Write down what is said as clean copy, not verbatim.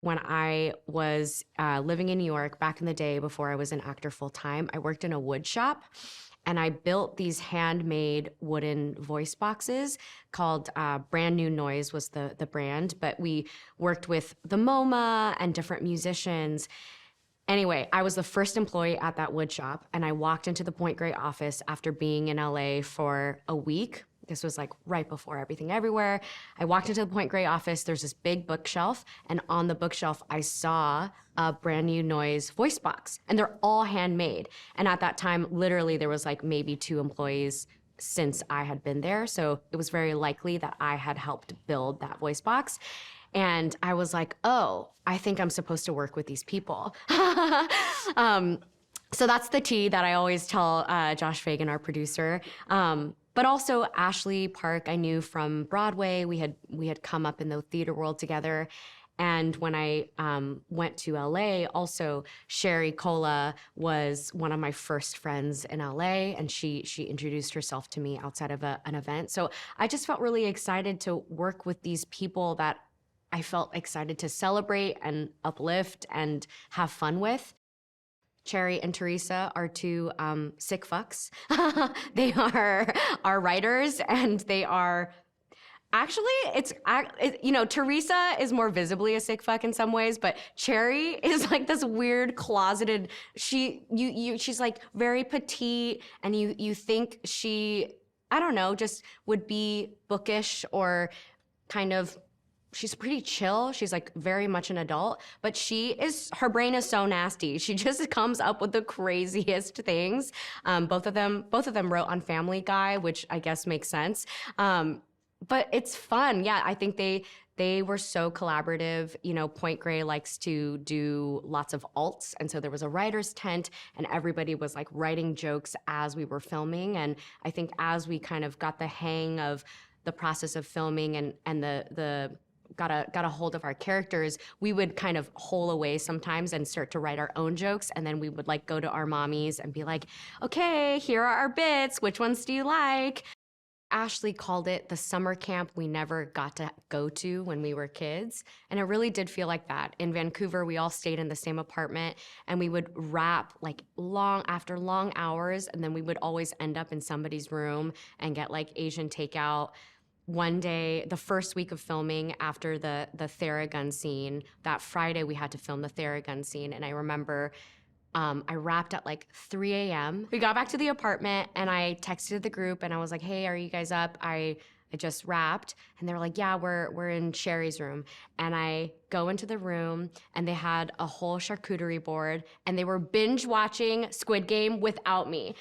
When I was living in New York back in the day before I was an actor full time, I worked in a wood shop and I built these handmade wooden voice boxes called Brand New Noise was the brand, but we worked with the MoMA and different musicians. Anyway, I was the first employee at that wood shop, and I walked into the Point Grey office after being in LA for a week. This was like right before Everything Everywhere. I walked into the Point Grey office. There's this big bookshelf, and on the bookshelf, I saw a Brand New Noise voice box, and they're all handmade. And at that time, literally, there was like maybe 2 employees since I had been there. So it was very likely that I had helped build that voice box. And I was like, oh, I think I'm supposed to work with these people. So that's the tea that I always tell Josh Fagan, our producer. But also Ashley Park, I knew from Broadway. We had come up in the theater world together. And when I went to LA, also Sherry Cola was one of my first friends in LA, and she introduced herself to me outside of an event. So I just felt really excited to work with these people that I felt excited to celebrate and uplift and have fun with. Cherry and Teresa are two sick fucks. They are our writers, and they are actually, Teresa is more visibly a sick fuck in some ways, but Cherry is like this weird closeted. She's like very petite, and you think she, I don't know, just would be bookish or kind of. She's pretty chill. She's like very much an adult, but her brain is so nasty. She just comes up with the craziest things. Both of them wrote on Family Guy, which I guess makes sense. But it's fun. Yeah, I think they were so collaborative. Point Grey likes to do lots of alts. And so there was a writer's tent, and everybody was like writing jokes as we were filming. And I think as we kind of got the hang of the process of filming and the got a hold of our characters, we would kind of hole away sometimes and start to write our own jokes. And then we would like go to our mommies and be like, okay, here are our bits. Which ones do you like? Ashley called it the summer camp we never got to go to when we were kids. And it really did feel like that. In Vancouver, we all stayed in the same apartment, and we would rap like after long hours. And then we would always end up in somebody's room and get like Asian takeout. One day, the first week of filming after the Theragun scene, that Friday we had to film the Theragun scene. And I remember I wrapped at like 3 a.m. We got back to the apartment, and I texted the group, and I was like, hey, are you guys up? I just wrapped. And they were like, yeah, we're in Sherry's room. And I go into the room, and they had a whole charcuterie board, and they were binge watching Squid Game without me.